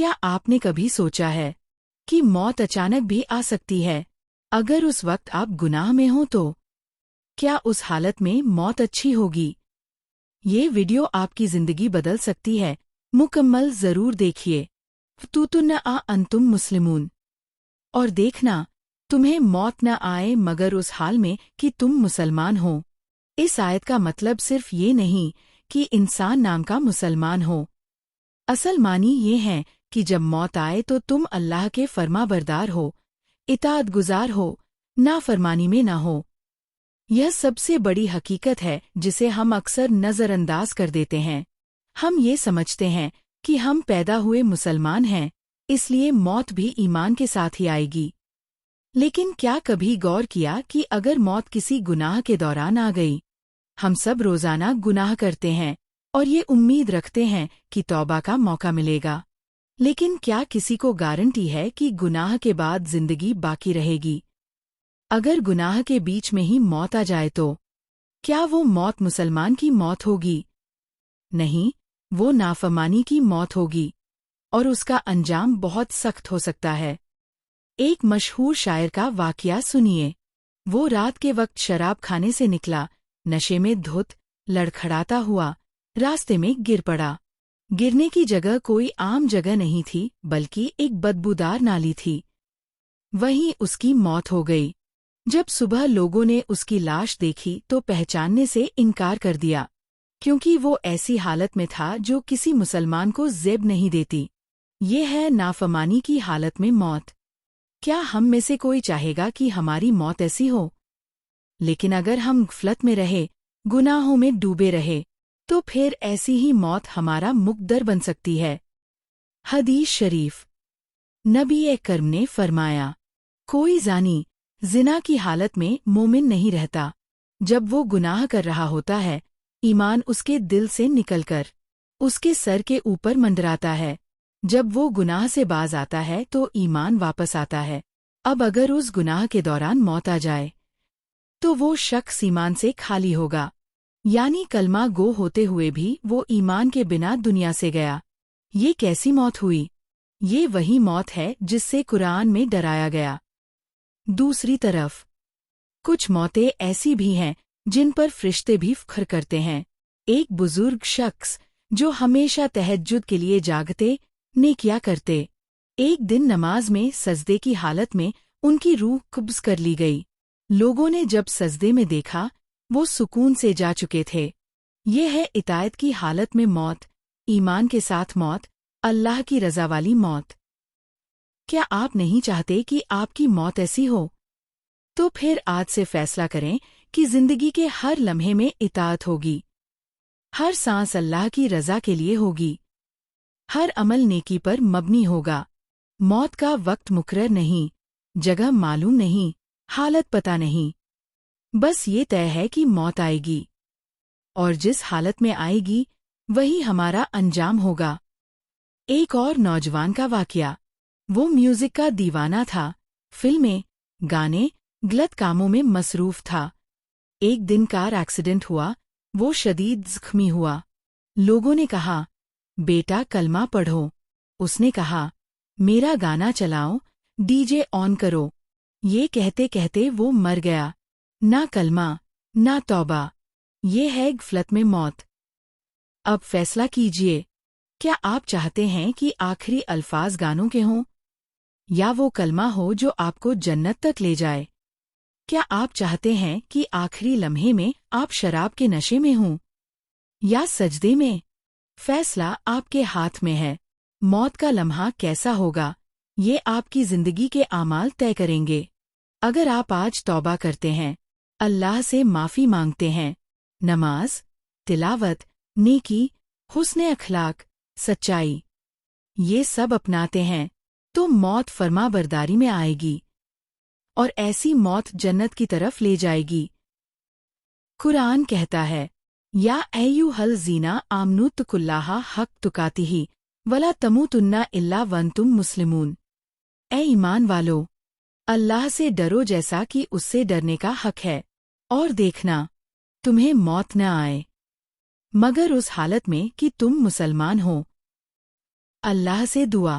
کیا آپ نے کبھی سوچا ہے کہ موت اچانک بھی آ سکتی ہے؟ اگر اس وقت آپ گناہ میں ہوں تو کیا اس حالت میں موت اچھی ہوگی؟ یہ ویڈیو آپ کی زندگی بدل سکتی ہے، مکمل ضرور دیکھیے۔ فتوتن انتم مسلمون، اور دیکھنا تمہیں موت نہ آئے مگر اس حال میں کہ تم مسلمان ہو۔ اس آیت کا مطلب صرف یہ نہیں کہ انسان نام کا مسلمان ہو، اصل معنی یہ ہے کہ جب موت آئے تو تم اللہ کے فرما بردار ہو، اطاعت گزار ہو، نافرمانی میں نہ ہو۔ یہ سب سے بڑی حقیقت ہے جسے ہم اکثر نظر انداز کر دیتے ہیں۔ ہم یہ سمجھتے ہیں کہ ہم پیدا ہوئے مسلمان ہیں، اس لیے موت بھی ایمان کے ساتھ ہی آئے گی۔ لیکن کیا کبھی غور کیا کہ اگر موت کسی گناہ کے دوران آ گئی؟ ہم سب روزانہ گناہ کرتے ہیں اور یہ امید رکھتے ہیں کہ توبہ کا موقع ملے گا، لیکن کیا کسی کو گارنٹی ہے کہ گناہ کے بعد زندگی باقی رہے گی؟ اگر گناہ کے بیچ میں ہی موت آ جائے تو کیا وہ موت مسلمان کی موت ہوگی؟ نہیں، وہ نافرمانی کی موت ہوگی، اور اس کا انجام بہت سخت ہو سکتا ہے۔ ایک مشہور شاعر کا واقعہ سنیے۔ وہ رات کے وقت شراب کھانے سے نکلا، نشے میں دھت، لڑکھڑاتا ہوا راستے میں گر پڑا۔ گرنے کی جگہ کوئی عام جگہ نہیں تھی بلکہ ایک بدبودار نالی تھی۔ وہیں اس کی موت ہو گئی۔ جب صبح لوگوں نے اس کی لاش دیکھی تو پہچاننے سے انکار کر دیا، کیونکہ وہ ایسی حالت میں تھا جو کسی مسلمان کو زیب نہیں دیتی۔ یہ ہے نافرمانی کی حالت میں موت۔ کیا ہم میں سے کوئی چاہے گا کہ ہماری موت ایسی ہو؟ لیکن اگر ہم غفلت میں رہے، گناہوں میں ڈوبے رہے، تو پھر ایسی ہی موت ہمارا مقدر بن سکتی ہے۔ حدیث شریف، نبی اکرم نے فرمایا، کوئی زانی زنا کی حالت میں مومن نہیں رہتا۔ جب وہ گناہ کر رہا ہوتا ہے، ایمان اس کے دل سے نکل کر اس کے سر کے اوپر منڈراتا ہے۔ جب وہ گناہ سے باز آتا ہے تو ایمان واپس آتا ہے۔ اب اگر اس گناہ کے دوران موت آ جائے تو وہ شخص ایمان سے خالی ہوگا، یعنی کلمہ گو ہوتے ہوئے بھی وہ ایمان کے بنا دنیا سے گیا۔ یہ کیسی موت ہوئی؟ یہ وہی موت ہے جس سے قرآن میں ڈرایا گیا۔ دوسری طرف کچھ موتیں ایسی بھی ہیں جن پر فرشتے بھی فخر کرتے ہیں۔ ایک بزرگ شخص جو ہمیشہ تہجد کے لیے جاگتے، نیکیاں کرتے، ایک دن نماز میں سجدے کی حالت میں ان کی روح قبض کر لی گئی۔ لوگوں نے جب سجدے میں دیکھا، وہ سکون سے جا چکے تھے۔ یہ ہے اطاعت کی حالت میں موت، ایمان کے ساتھ موت، اللہ کی رضا والی موت۔ کیا آپ نہیں چاہتے کہ آپ کی موت ایسی ہو؟ تو پھر آج سے فیصلہ کریں کہ زندگی کے ہر لمحے میں اطاعت ہوگی، ہر سانس اللہ کی رضا کے لیے ہوگی، ہر عمل نیکی پر مبنی ہوگا۔ موت کا وقت مقرر نہیں، جگہ معلوم نہیں، حالت پتہ نہیں، بس یہ طے ہے کہ موت آئے گی، اور جس حالت میں آئے گی وہی ہمارا انجام ہوگا۔ ایک اور نوجوان کا واقعہ۔ وہ میوزک کا دیوانہ تھا، فلمیں، گانے، غلط کاموں میں مصروف تھا۔ ایک دن کار ایکسیڈنٹ ہوا، وہ شدید زخمی ہوا۔ لوگوں نے کہا، بیٹا کلمہ پڑھو۔ اس نے کہا، میرا گانا چلاؤ، ڈی جے آن کرو۔ یہ کہتے کہتے وہ مر گیا۔ نہ کلمہ، نہ توبہ، یہ ہے غفلت میں موت۔ اب فیصلہ کیجئے، کیا آپ چاہتے ہیں کہ آخری الفاظ گانوں کے ہوں، یا وہ کلمہ ہو جو آپ کو جنت تک لے جائے؟ کیا آپ چاہتے ہیں کہ آخری لمحے میں آپ شراب کے نشے میں ہوں، یا سجدے میں؟ فیصلہ آپ کے ہاتھ میں ہے۔ موت کا لمحہ کیسا ہوگا، یہ آپ کی زندگی کے اعمال طے کریں گے۔ اگر آپ آج توبہ کرتے ہیں، اللہ سے معافی مانگتے ہیں، نماز، تلاوت، نیکی، حسن اخلاق، سچائی، یہ سب اپناتے ہیں، تو موت فرما برداری میں آئے گی، اور ایسی موت جنت کی طرف لے جائے گی۔ قرآن کہتا ہے، یا ایھا الذین آمنوا اتقوا اللہ حق تقاتہ ولا تموتن الا وانتم مسلمون۔ اے ایمان والو، اللہ سے ڈرو جیسا کہ اس سے ڈرنے کا حق ہے، اور دیکھنا تمہیں موت نہ آئے مگر اس حالت میں کہ تم مسلمان ہو۔ اللہ سے دعا۔